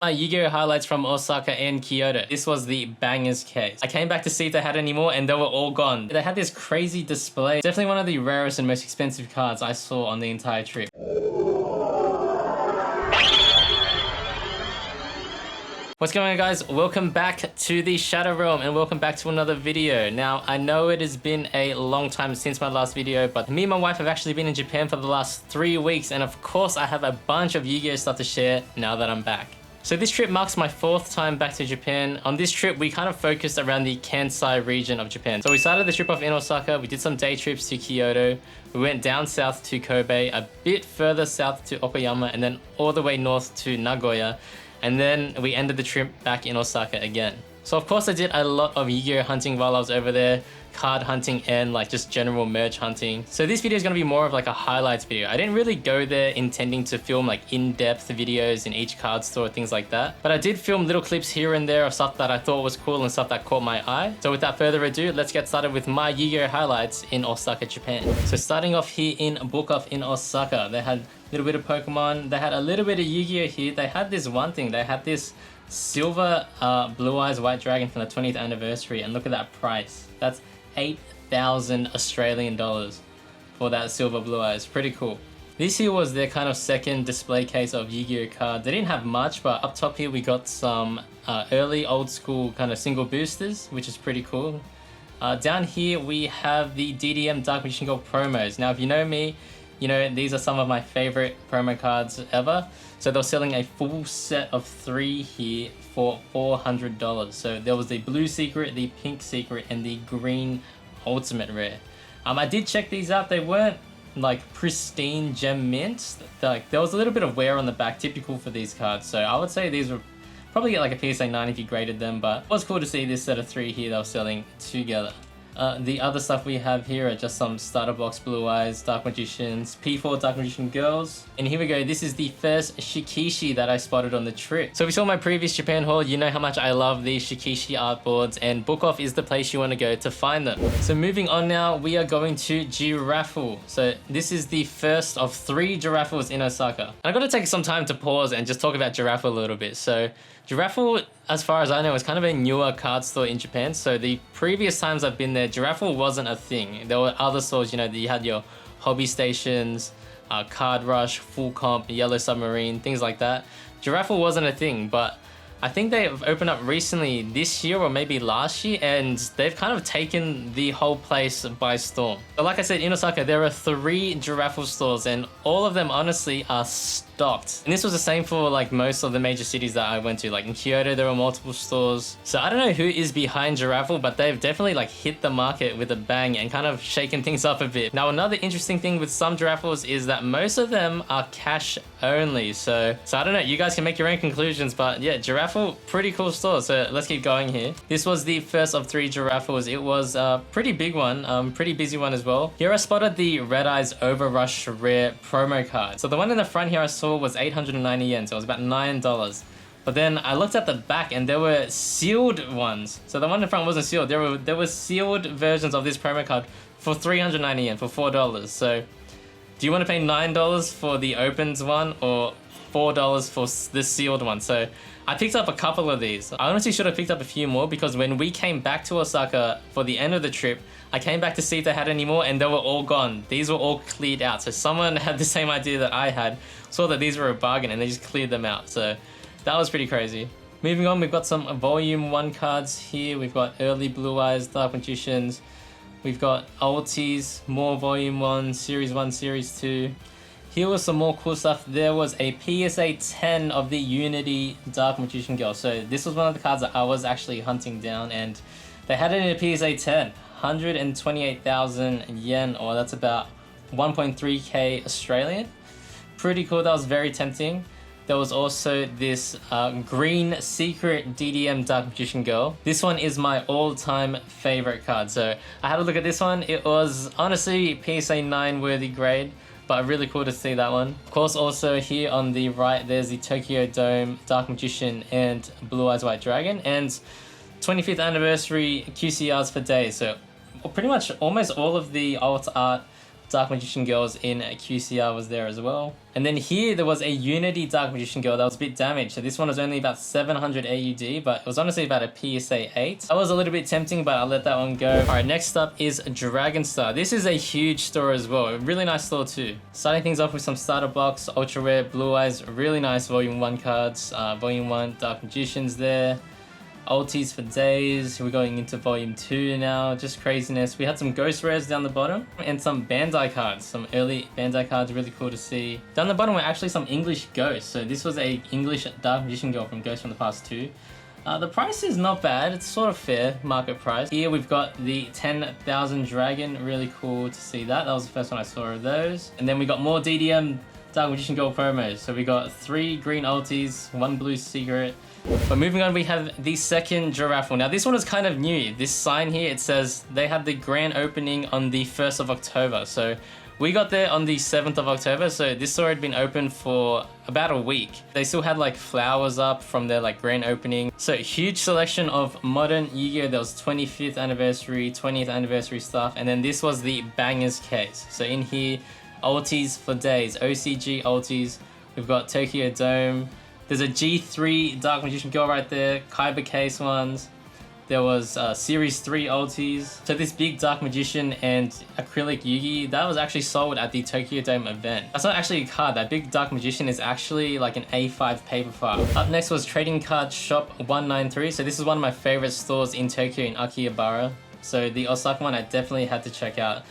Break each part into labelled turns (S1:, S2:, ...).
S1: My Yu-Gi-Oh highlights from Osaka and Kyoto. This was the bangers case. I came back to see if they had any more and they were all gone. They had this crazy display. Definitely one of the rarest and most expensive cards I saw on the entire trip. What's going on, guys? Welcome back to the Shadow Realm and welcome back to another video. Now, I know it has been a long time since my last video, but me and my wife have actually been in Japan for the last 3 weeks, and of course I have a bunch of Yu-Gi-Oh stuff to share now that I'm back. So this trip marks my 4th time back to Japan. On this trip, we kind of focused around the Kansai region of Japan. So we started the trip off in Osaka, we did some day trips to Kyoto, we went down south to Kobe, a bit further south to Okayama, and then all the way north to Nagoya. And then we ended the trip back in Osaka again. So of course I did a lot of Yu-Gi-Oh hunting while I was over there, card hunting and like just general merch hunting. So this video is going to be more of like a highlights video. I didn't really go there intending to film like in-depth videos in each card store, things like that. But I did film little clips here and there of stuff that I thought was cool and stuff that caught my eye. So without further ado, let's get started with my Yu-Gi-Oh highlights in Osaka, Japan. So starting off here in Bookoff in Osaka, they had a little bit of Pokemon. They had a little bit of Yu-Gi-Oh here. They had this one thing. They had this silver Blue Eyes White Dragon from the 20th anniversary, and look at that price. That's 8,000 Australian dollars for that silver Blue Eyes. Pretty cool. This here was their kind of second display case of Yu-Gi-Oh cards. They didn't have much, but up top here we got some early old school kind of single boosters, which is pretty cool. Down here we have the DDM Dark Magician Gold promos. Now if you know me, you know these are some of my favorite promo cards ever. So they're selling a full set of 3 here for $400. So there was the blue secret, the pink secret, and the green ultimate rare. I did check these out. They weren't like pristine gem mints. Like there was a little bit of wear on the back, typical for these cards. So I would say these were probably get like a PSA 9 if you graded them, but it was cool to see this set of 3 here they were selling together. The other stuff we have here are just some starter box Blue Eyes, Dark Magicians, P4 Dark Magician Girls. And here we go, this is the first Shikishi that I spotted on the trip. So if you saw my previous Japan haul, you know how much I love these Shikishi artboards, and Bookoff is the place you want to go to find them. So moving on now, we are going to Girafull. So this is the first of 3 Girafulls in Osaka. And I got to take some time to pause and just talk about Girafull a little bit. So Girafull, as far as I know, is kind of a newer card store in Japan. So the previous times I've been there, Girafull wasn't a thing. There were other stores, you know, you had your hobby stations, Card Rush, Full Comp, Yellow Submarine, things like that. Girafull wasn't a thing, but I think they've opened up recently this year or maybe last year, and they've kind of taken the whole place by storm. But like I said, in Osaka, there are 3 Girafull stores, and all of them honestly are stocked. And this was the same for like most of the major cities that I went to. Like in Kyoto, there were multiple stores. So I don't know who is behind Girafull, but they've definitely like hit the market with a bang and kind of shaken things up a bit. Now, another interesting thing with some Girafulls is that most of them are cash only. So I don't know, you guys can make your own conclusions, but yeah, Girafull, pretty cool store. So let's keep going here. This was the first of 3 Girafulls. It was a pretty big one, pretty busy one as well. Here I spotted the Red Eyes Overrush Rare promo card. So the one in the front here I saw was 890 yen, so it was about $9. But then I looked at the back and there were sealed ones. So the one in the front wasn't sealed. There were sealed versions of this promo card for 390 yen, for $4. So do you want to pay $9 for the opens one or $4 for the sealed one? So I picked up a couple of these. I honestly should have picked up a few more, because when we came back to Osaka for the end of the trip, I came back to see if they had any more and they were all gone. These were all cleared out. So someone had the same idea that I had, saw that these were a bargain, and they just cleared them out. So that was pretty crazy. Moving on, we've got some Volume 1 cards here. We've got early Blue Eyes, Dark Magicians. We've got Ultis, more Volume 1, Series 1, Series 2. Here was some more cool stuff. There was a PSA 10 of the Unity Dark Magician Girl. So this was one of the cards that I was actually hunting down, and they had it in a PSA 10. 128,000 yen, or that's about 1.3k Australian. Pretty cool, that was very tempting. There was also this green secret DDM Dark Magician Girl. This one is my all-time favorite card. So I had a look at this one. It was honestly PSA 9 worthy grade, but really cool to see that one. Of course, also here on the right, there's the Tokyo Dome Dark Magician and Blue Eyes White Dragon, and 25th anniversary QCRs for days. So pretty much almost all of the alt art Dark Magician Girls in QCR was there as well. And then here there was a Unity Dark Magician Girl that was a bit damaged. So this one was only about 700 AUD, but it was honestly about a PSA 8. That was a little bit tempting, but I'll let that one go. Alright, next up is Dragon Star. This is a huge store as well. A really nice store too. Starting things off with some starter box, ultra rare, blue eyes, really nice Volume 1 cards. Volume 1 Dark Magicians there. Ultis for days. We're going into Volume 2 now. Just craziness. We had some Ghost Rares down the bottom and some Bandai cards. Some early Bandai cards, really cool to see. Down the bottom were actually some English Ghosts. So this was a English Dark Magician Girl from Ghost from the Past 2. The price is not bad. It's sort of fair market price. Here we've got the 10,000 Dragon. Really cool to see that. That was the first one I saw of those. And then we got more DDM Dark Magician Girl promos. So we got 3 green ultis, 1 blue secret. But moving on, we have the second Girafull. Now this one is kind of new. This sign here, it says they had the grand opening on the 1st of October. So we got there on the 7th of October. So this store had been open for about a week. They still had like flowers up from their like grand opening. So huge selection of modern YuGiOh. There was 25th anniversary, 20th anniversary stuff. And then this was the bangers case. So in here, ultis for days, OCG ultis. We've got Tokyo Dome. There's a G3 Dark Magician Girl right there, Kyber case ones. There was Series 3 ultis. So this big Dark Magician and acrylic Yugi, that was actually sold at the Tokyo Dome event. That's not actually a card. That big Dark Magician is actually like an A5 paper file. Up next was Trading Card Shop 193. So this is one of my favorite stores in Tokyo in Akihabara. So the Osaka one I definitely had to check out.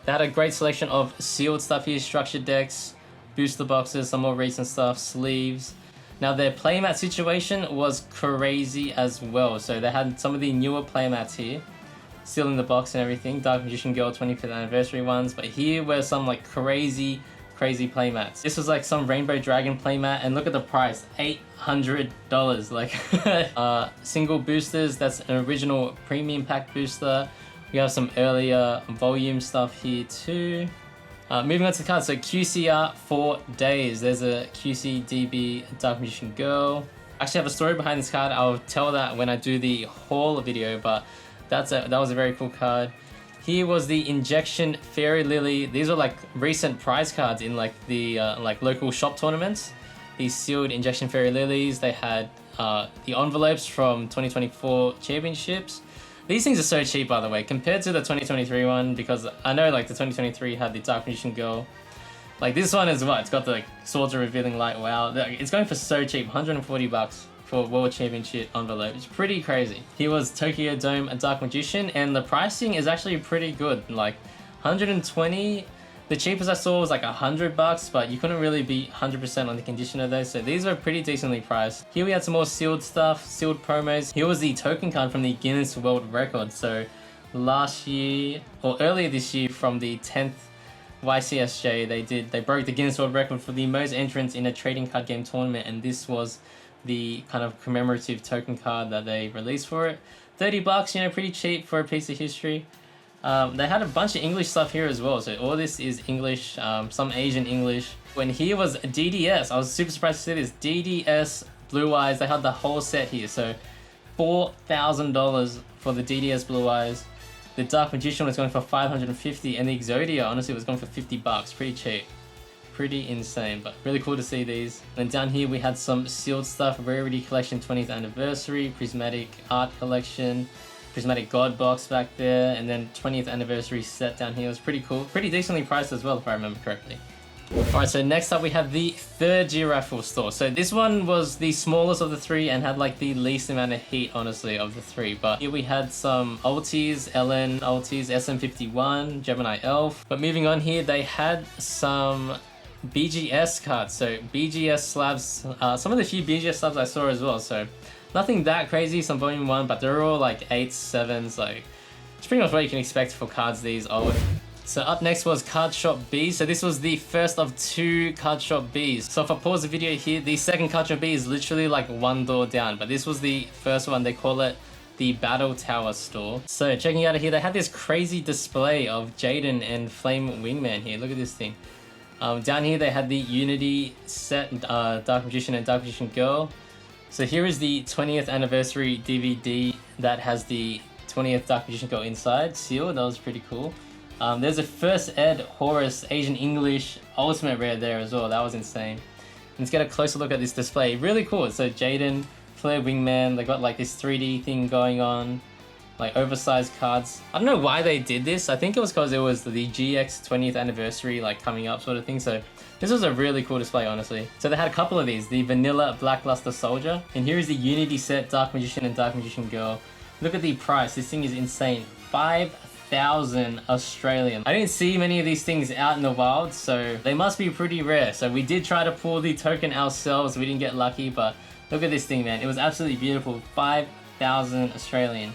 S1: They had a great selection of sealed stuff here, structured decks, booster boxes, some more recent stuff, sleeves. Now their playmat situation was crazy as well. So they had some of the newer playmats here, still in the box and everything. Dark Magician Girl 25th anniversary ones. But here were some like crazy playmats. This was like some Rainbow Dragon playmat, and look at the price, $800. Like single boosters, that's an original premium pack booster. We have some earlier volume stuff here too. Moving on to the cards, so QCR for days. There's a QCDB Dark Magician Girl. I actually have a story behind this card. I'll tell that when I do the haul video, but that was a very cool card. Here was the Injection Fairy Lily. These are like recent prize cards in like the like local shop tournaments. These sealed Injection Fairy Lilies. They had the envelopes from 2024 championships. These things are so cheap, by the way, compared to the 2023 one, because I know like the 2023 had the Dark Magician Girl. Like this one is what? It's got the like Swords of Revealing Light. Wow, it's going for so cheap, 140 bucks for World Championship envelope. It's pretty crazy. Here was Tokyo Dome a Dark Magician, and the pricing is actually pretty good. Like 120. The cheapest I saw was like 100 bucks, but you couldn't really be 100% on the condition of those. So these were pretty decently priced. Here we had some more sealed stuff, sealed promos. Here was the token card from the Guinness World Record. So last year, or earlier this year, from the 10th YCSJ, they broke the Guinness World Record for the most entrants in a trading card game tournament, and this was the kind of commemorative token card that they released for it. 30 bucks, you know, pretty cheap for a piece of history. They had a bunch of English stuff here as well, so all this is English, some Asian English. When here was DDS, I was super surprised to see this. DDS Blue Eyes, they had the whole set here, so $4,000 for the DDS Blue Eyes. The Dark Magician was going for $550, and the Exodia honestly was going for 50 bucks, pretty cheap. Pretty insane, but really cool to see these. And down here we had some sealed stuff, Rarity Collection 20th Anniversary, Prismatic Art Collection, Prismatic God box back there, and then 20th anniversary set down here. It was pretty cool. Pretty decently priced as well, if I remember correctly. Alright, so next up we have the third Girafull store. So this one was the smallest of the three and had like the least amount of heat, honestly, of the three. But here we had some ultis, LN ultis, SM51, Gemini Elf. But moving on here, they had some BGS cards. So BGS slabs, some of the few BGS slabs I saw as well. So nothing that crazy, some volume 1, but they're all like 8s, 7s, like it's pretty much what you can expect for cards these old. So up next was Card Shop B. So this was the first of 2 Card Shop Bs. So if I pause the video here, the second Card Shop B is literally like 1 door down, but this was the first one. They call it the Battle Tower store. So checking out of here, they had this crazy display of Jaden and Flame Wingman here. Look at this thing. Down here they had the Unity set, Dark Magician and Dark Magician Girl. So here is the 20th anniversary DVD that has the 20th Dark Magician Girl inside, sealed. That was pretty cool. There's a first ed Horus Asian English ultimate rare there as well. That was insane. Let's get a closer look at this display. Really cool. So Jaden, Flare Wingman, they got like this 3D thing going on, like oversized cards. I don't know why they did this. I think it was because it was the GX 20th anniversary like coming up sort of thing. So this was a really cool display, honestly. So they had a couple of these, the Vanilla Blackluster Soldier, and here is the Unity set Dark Magician and Dark Magician Girl. Look at the price. This thing is insane. 5,000 Australian. I didn't see many of these things out in the wild, so they must be pretty rare. So we did try to pull the token ourselves. We didn't get lucky, but look at this thing, man. It was absolutely beautiful. 5,000 Australian.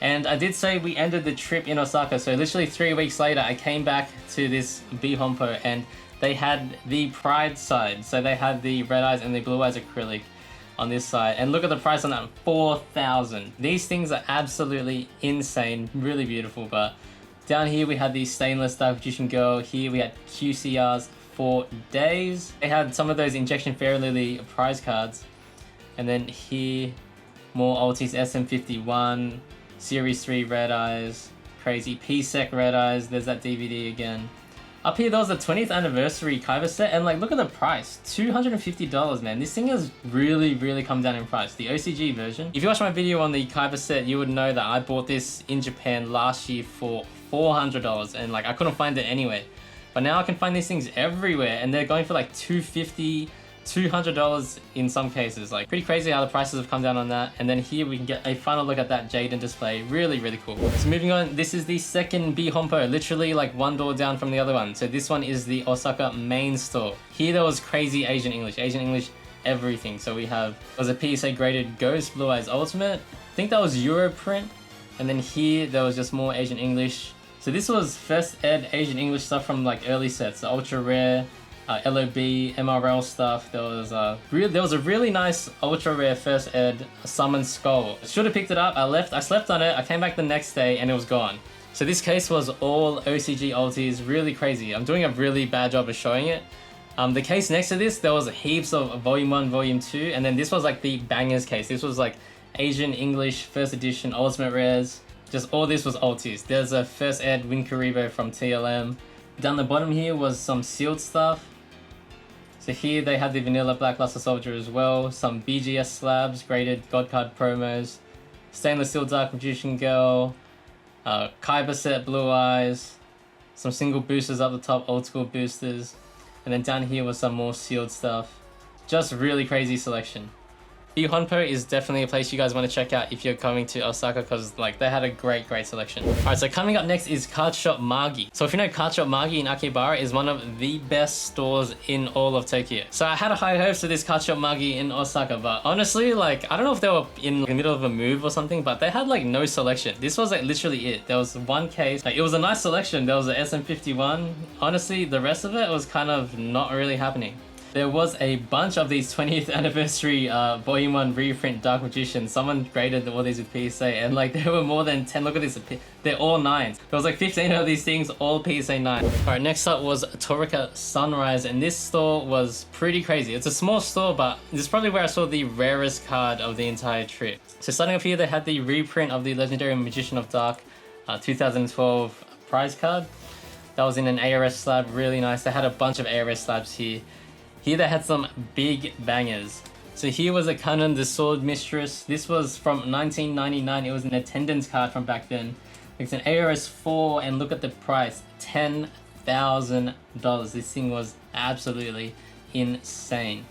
S1: And I did say we ended the trip in Osaka, so literally 3 weeks later, I came back to this Bihompo and they had the Pride side. So they had the red eyes and the blue eyes acrylic on this side. And look at the price on that, 4,000. These things are absolutely insane, really beautiful. But down here we had the stainless Dark Magician Girl. Here we had QCRs for days. They had some of those Injection Fairy Lily prize cards. And then here, more ultis, SM51, Series 3 red eyes, crazy PSEC red eyes. There's that DVD again. Up here, there was the 20th anniversary Kyber set, and like, look at the price, $250, man. This thing has really come down in price. The OCG version. If you watch my video on the Kyber set, you would know that I bought this in Japan last year for $400, and like, I couldn't find it anywhere. But now I can find these things everywhere, and they're going for like $250, $200 in some cases. Like, pretty crazy how the prices have come down on that. And then here we can get a final look at that Jaden display. Really cool. So moving on, this is the second Bihompo, literally like one door down from the other one. So this one is the Osaka main store. Here there was crazy Asian English everything. So we have, there was a PSA graded Ghost Blue Eyes Ultimate. I think that was Euro print. And then here there was just more Asian English. So this was first ed Asian English stuff from like early sets, the ultra rare, LOB, MRL stuff. There was a really nice ultra rare first ed Summon Skull. Should have picked it up. I slept on it. I came back the next day and it was gone. So this case was all OCG ultis, really crazy. I'm doing a really bad job of showing it. The case next to this, there was heaps of Volume 1, Volume 2, and then this was like the bangers case. This was like Asian English first edition ultimate rares. Just all this was ultis. There's a first ed Winkaribo from TLM. Down the bottom here was some sealed stuff. So here they had the Vanilla Blackluster Soldier as well, some BGS slabs, graded God Card promos, Stainless Steel Dark Magician Girl, Kyber set Blue Eyes, some single boosters up the top, old school boosters, and then down here was some more sealed stuff. Just really crazy selection. Bihompo is definitely a place you guys want to check out if you're coming to Osaka, because like they had a great selection. Alright, so coming up next is Card Shop Magi. So if you know, Card Shop Magi in Akihabara is one of the best stores in all of Tokyo. So I had a high hopes for this Card Shop Magi in Osaka, but honestly, like, I don't know if they were in the middle of a move or something, but they had like no selection. This was like literally it. There was one case, like it was a nice selection. There was a SM51. Honestly, the rest of it was kind of not really happening. There was a bunch of these 20th anniversary Volume 1 reprint Dark Magician. Someone graded all these with PSA, and like there were more than 10. Look at this, they're all 9s. There was like 15 of these things, all PSA 9. Alright, next up was Torika Sunrise, and this store was pretty crazy. It's a small store, but this is probably where I saw the rarest card of the entire trip. So starting off here, they had the reprint of the Legendary Magician of Dark 2012 prize card. That was in an ARS slab, really nice. They had a bunch of ARS slabs here. Here they had some big bangers. So here was a Kanon the Sword Mistress. This was from 1999. It was an attendance card from back then. It's an ARS 4, and look at the price, $10,000. This thing was absolutely insane.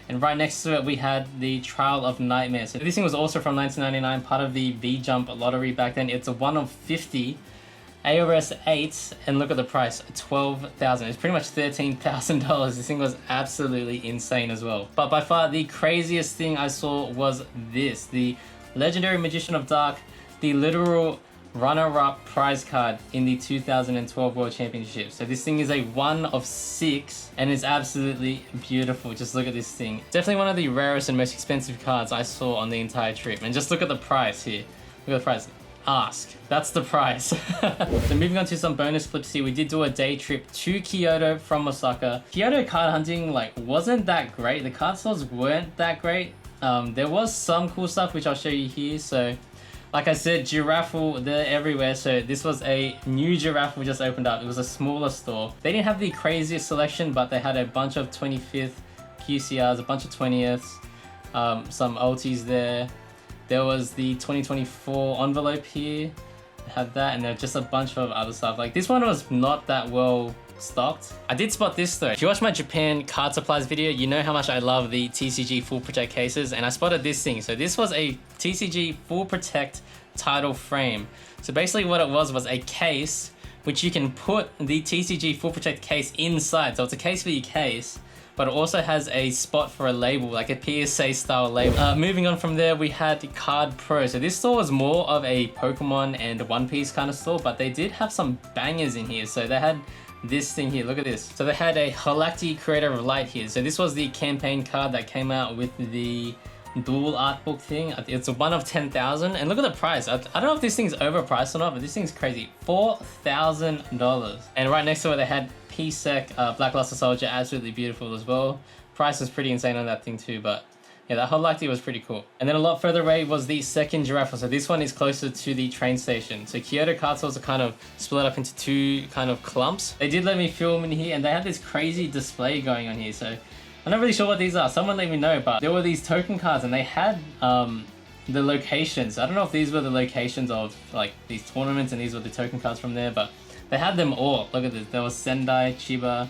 S1: And right next to it, we had the Trial of Nightmare. So this thing was also from 1999, part of the V-Jump lottery back then. It's a 1 of 50. ARS 8, and look at the price, $12,000. It's pretty much $13,000. This thing was absolutely insane as well. But by far the craziest thing I saw was this, the Legendary Magician of Dark, the literal runner-up prize card in the 2012 World Championship. So this thing is a 1 of 6 and it's absolutely beautiful. Just look at this thing. Definitely one of the rarest and most expensive cards I saw on the entire trip. And just look at the price here. Look at the price. Ask. That's the price. So moving on to some bonus clips here, we did do a day trip to Kyoto from Osaka. Kyoto card hunting like wasn't that great. The card stores weren't that great. There was some cool stuff which I'll show you here. So Like I said, Girafull, they're everywhere. So this was a new Girafull just opened up. It was a smaller store. They didn't have the craziest selection, but they had a bunch of 25th QCRs, a bunch of 20ths, some ultis there. There was the 2024 envelope here. They had that, and there's just a bunch of other stuff. Like this one was not that well stocked. I did spot this though. If you watch my Japan card supplies video, you know how much I love the TCG Full Protect cases, and I spotted this thing. So this was a TCG Full Protect title frame. So basically what it was a case which you can put the TCG Full Protect case inside. So it's a case for your case, but it also has a spot for a label, like a PSA style label. Moving on from there, we had Card Pro. So this store was more of a Pokemon and One Piece kind of store, but they did have some bangers in here. So they had this thing here, look at this. So they had a Halakti Creator of Light here. So this was the campaign card that came out with the dual art book thing. It's a 1 of 10,000, and look at the price. I don't know if this thing's overpriced or not, but this thing's crazy. $4,000. And right next to it, they had PSEC Blackluster Soldier, absolutely beautiful as well. Price was pretty insane on that thing too, but yeah, that Halakti was pretty cool. And then a lot further away was the second Girafull. So this one is closer to the train station. So Kyoto card stores are kind of split up into two kind of clumps. They did let me film in here, and they had this crazy display going on here. So I'm not really sure what these are. Someone let me know, but there were these token cards, and they had the locations. I don't know if these were the locations of like these tournaments, and these were the token cards from there, but they had them all. Look at this. There was Sendai, Chiba,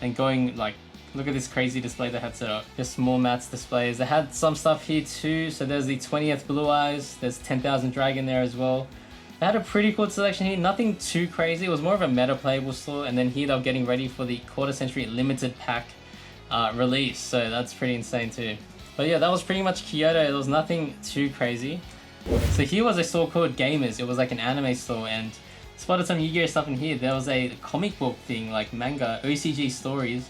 S1: and going like, look at this crazy display they had set up. Just small mats displays. They had some stuff here too. So there's the 20th Blue Eyes. There's 10,000 Dragon there as well. They had a pretty cool selection here. Nothing too crazy. It was more of a meta playable store. And then here they're getting ready for the quarter century limited pack release. So that's pretty insane too. But yeah, that was pretty much Kyoto. There was nothing too crazy. So here was a store called Gamers. It was like an anime store, and spotted some Yu-Gi-Oh stuff in here. There was a comic book thing, like manga, OCG stories,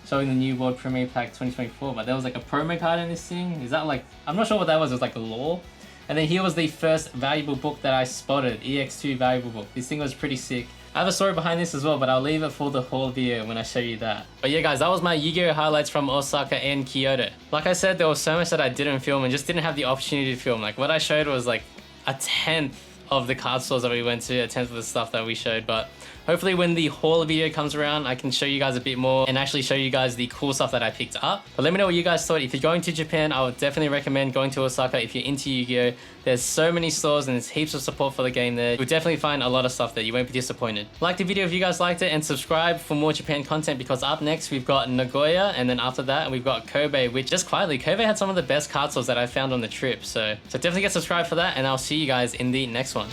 S1: showing the new World Premiere Pack 2024, but there was like a promo card in this thing. Is that like, I'm not sure what that was. It was like a lore. And then here was the first valuable book that I spotted, EX2 valuable book. This thing was pretty sick. I have a story behind this as well, but I'll leave it for the whole video when I show you that. But yeah guys, that was my Yu-Gi-Oh highlights from Osaka and Kyoto. Like I said, there was so much that I didn't film and just didn't have the opportunity to film. Like what I showed was like a 10th of the card stores that we went to, a 10th of the stuff that we showed, but hopefully when the haul video comes around, I can show you guys a bit more and actually show you guys the cool stuff that I picked up. But let me know what you guys thought. If you're going to Japan, I would definitely recommend going to Osaka if you're into Yu-Gi-Oh! There's so many stores and there's heaps of support for the game there. You'll definitely find a lot of stuff there. You won't be disappointed. Like the video if you guys liked it, and subscribe for more Japan content, because up next we've got Nagoya, and then after that we've got Kobe, which just quietly, Kobe had some of the best card stores that I found on the trip. So definitely get subscribed for that, and I'll see you guys in the next one.